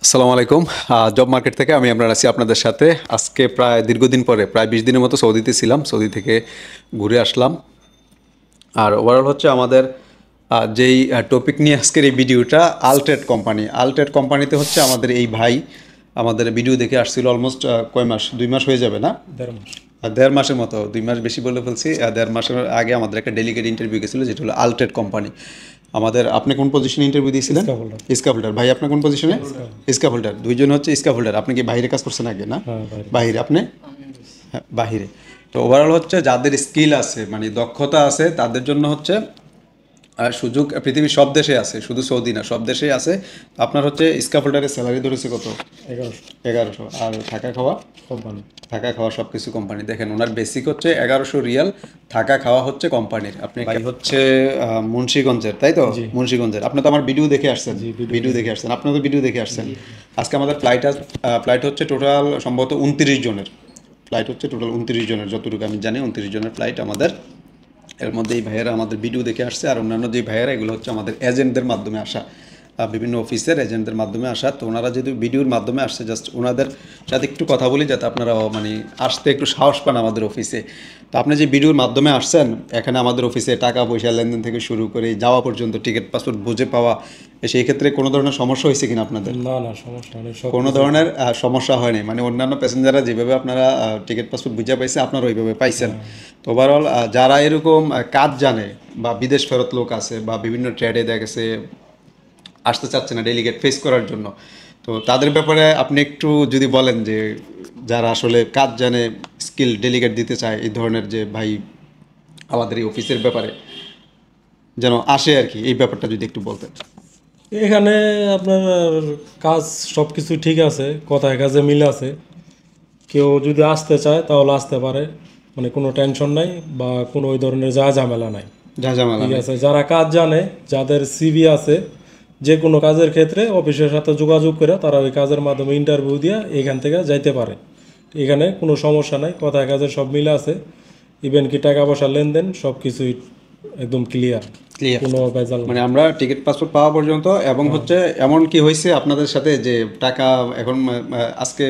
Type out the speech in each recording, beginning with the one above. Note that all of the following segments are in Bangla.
আসসালামু আলাইকুম। জব মার্কেট থেকে আমি আপনার আছি আপনাদের সাথে। আজকে প্রায় দীর্ঘদিন পরে প্রায় 20 দিনের মতো সৌদিতে ছিলাম। সৌদি থেকে ঘুরে আসলাম। আর ওভারঅল হচ্ছে আমাদের যেই টপিক নিয়ে আজকের এই ভিডিওটা, আলট্রেড কোম্পানি। আলট্রেড কোম্পানিতে হচ্ছে আমাদের এই ভাই আমাদের ভিডিও দেখে আসছিল অলমোস্ট কয় মাস, 2 মাস হয়ে যাবে না? 1.5 মাস। 1.5 মাসের মতো, 2 মাস বেশি বলে ফেলছি। 1.5 মাসের আগে আমাদের একটা ডেলিগেট ইন্টারভিউ গেছিলো, যেটা হলো আলট্রেড কোম্পানি। আমাদের আপনি কোন পজিশনে ইন্টারভিউ দিয়েছিলেন? স্কাফোল্ডার। স্কাফোল্ডার। ভাই আপনি কোন পজিশনে? স্কাফোল্ডার। দুইজন হচ্ছে স্কাফোল্ডার। আপনি কি বাইরে কাজ করছেন আগে না? হ্যাঁ, বাইরে। বাহিরে। আপনি? হ্যাঁ, বাহিরে। তো ওভারঅল হচ্ছে যাদের স্কিল আছে, মানে দক্ষতা আছে, তাদের জন্য হচ্ছে সুযোগ পৃথিবীর সব দেশে আছে, শুধু সৌদি না, সব দেশেই আছে। তো আপনার হচ্ছে স্কাফোল্ডারের স্যালারি ধরেছে কত? 1100 1100। আর থাকা খাওয়া? কোম্পানি। থাকা খাওয়া সব কিছু কোম্পানি। দেখেন ওনার বেসিক হচ্ছে 1100 রিয়াল, থাকা খাওয়া হচ্ছে কোম্পানির। আপনি ভাই হচ্ছে মুন্সিগঞ্জের, তাই তো? জি। মুন্সিগঞ্জের। আপনি তো আমার ভিডিও দেখে আসছেন। জি, ভিডিও দেখে আসছেন, আপনার তো ভিডিও দেখে আসছেন। আজকে আমাদের ফ্লাইট হচ্ছে টোটাল সম্ভবত 29 জনের। ফ্লাইট হচ্ছে টোটাল 29 জনের, যতটুকু আমি জানি 29 জনের ফ্লাইট আমাদের। এর মধ্যে এই ভাইয়েরা আমাদের ভিডিও দেখে আসছে, আর অন্যান্য যে ভাইয়েরা, এগুলো হচ্ছে আমাদের এজেন্টদের মাধ্যমে আসা, বিভিন্ন অফিসের এজেন্টদের মাধ্যমে আসা। তো ওনারা যেহেতু ভিডিওর মাধ্যমে আসছে, জাস্ট ওনাদের সাথে একটু কথা বলি যাতে আপনারা মানে আসতে একটু সাহস পান আমাদের অফিসে। তো আপনি যে ভিডিওর মাধ্যমে আসছেন, এখানে আমাদের অফিসে টাকা পয়সা লেনদেন থেকে শুরু করে যাওয়া পর্যন্ত, টিকিট পাসপোর্ট বুঝে পাওয়া, সেই ক্ষেত্রে কোনো ধরনের সমস্যা হয়েছে কিনা আপনাদের? না, সমস্যা নেই, সব কোনো ধরনের সমস্যা হয়নি? মানে অন্যান্য প্যাসেঞ্জাররা যেভাবে আপনারা টিকিট পাসপোর্ট বুঝে পাইছে, আপনারা ওইভাবে পাইছেন? তো ওভারঅল যারা এরকম কাজ জানে, বা বিদেশ ফেরত লোক আছে, বা বিভিন্ন ট্রেডে দেখা গেছে আসতে চাচ্ছে না ডেলিগেট ফেস করার জন্য, তো তাদের ব্যাপারে আপনি একটু যদি বলেন যে যারা আসলে কাজ জানে, স্কিল ডেলিগেট দিতে চায়, এই ধরনের যে ভাই আমাদের এই অফিসের ব্যাপারে যেন আসে আর কি, এই ব্যাপারটা যদি একটু বলতেন। এখানে আপনার কাজ সব কিছু ঠিক আছে, কথায় কাজে মিল আছে। কেউ যদি আসতে চায় তাহলে আসতে পারে, মানে কোনো টেনশন নাই বা কোনো ওই ধরনের ঝামেলা নাই। যা ঝামেলা ঠিক নেই। আছে, যারা কাজ জানে, যাদের সিভি আছে, যে কোনো কাজের ক্ষেত্রে অফিসের সাথে যোগাযোগ করে তারা ওই কাজের মাধ্যমে ইন্টারভিউ দিয়ে এখান থেকে যাইতে পারে। এখানে কোনো সমস্যা নাই, কথায় কাজের সব মিল আছে। ইভেন কি টাকা পয়সা লেনদেন সব কিছুই একদম ক্লিয়ার, ক্লিয়ার। কোনো ভেজাল মানে নেই। আমরা টিকিট পাসপোর্ট পাওয়া পর্যন্ত, এবং হচ্ছে এমন কি হয়েছে আপনাদের সাথে যে টাকা এখন আজকে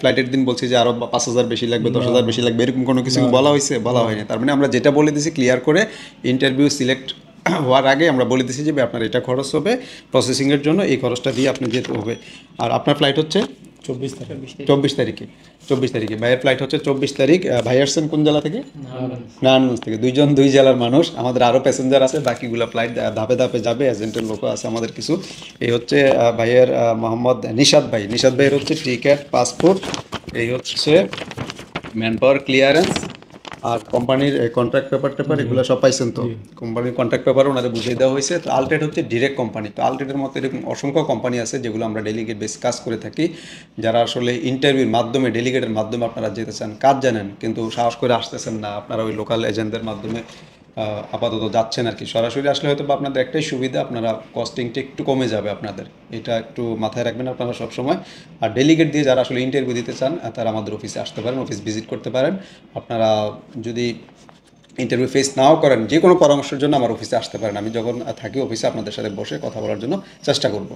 ফ্লাইটের দিন বলছি যে আরো 5,000 বেশি লাগবে, 10,000 বেশি লাগবে, এরকম কোনো কিছু বলা হয়েছে? বলা হয়নি। তার মানে আমরা যেটা বলে দিয়েছি ক্লিয়ার করে, ইন্টারভিউ সিলেক্ট হওয়ার আগে আমরা বলে দিয়েছি যে আপনার এটা খরচ হবে, প্রসেসিংয়ের জন্য এই খরচটা দিয়ে আপনি যেতে হবে। আর আপনার ফ্লাইট হচ্ছে 24 তারিখ। 24 তারিখে। 24 তারিখে ভাইয়ের ফ্লাইট হচ্ছে 24 তারিখ। ভাই আসছেন কোন জেলা থেকে? নারায়ণগঞ্জ থেকে। দুইজন দুই জেলার মানুষ। আমাদের আরও প্যাসেঞ্জার আছে, বাকিগুলো ফ্লাইট ধাপে ধাপে যাবে, এজেন্টের লোকও আছে আমাদের কিছু। এই হচ্ছে ভাইয়ের মোহাম্মদ নিশাদ ভাই। নিশাদ ভাইয়ের হচ্ছে টিকিট, পাসপোর্ট, এই হচ্ছে ম্যান পাওয়ার ক্লিয়ারেন্স, আর কোম্পানির কন্ট্রাক্ট পেপার এগুলো সব পাইছেন তো? কোম্পানির কন্ট্রাক্ট পেপার ওনাদের বুঝিয়ে দেওয়া হয়েছে। তো আলট্রেড হচ্ছে ডিরেক্ট কোম্পানি। তো আলট্রেডের মতো এরকম অসংখ্য কোম্পানি আছে যেগুলো আমরা ডেলিগেট বেস কাজ করে থাকি। যারা আসলে ইন্টারভিউর মাধ্যমে, ডেলিগেটের মাধ্যমে আপনারা যেতে চান, কাজ জানেন কিন্তু সাহস করে আসতেছেন না, আপনারা ওই লোকাল এজেন্টদের মাধ্যমে আপাতত যাচ্ছেন আর কি। সরাসরি আসলে হয়তো বা আপনাদের একটাই সুবিধা, আপনারা কস্টিংটা একটু কমে যাবে আপনাদের, এটা একটু মাথায় রাখবেন আপনারা সবসময়। আর ডেলিগেট দিয়ে যারা আসলে ইন্টারভিউ দিতে চান, তারা আমাদের অফিসে আসতে পারেন, অফিস ভিজিট করতে পারেন। আপনারা যদি ইন্টারভিউ ফেস নাও করেন, যে কোনো পরামর্শের জন্য আমার অফিসে আসতে পারেন। আমি যখন থাকি অফিসে, আপনাদের সাথে বসে কথা বলার জন্য চেষ্টা করব।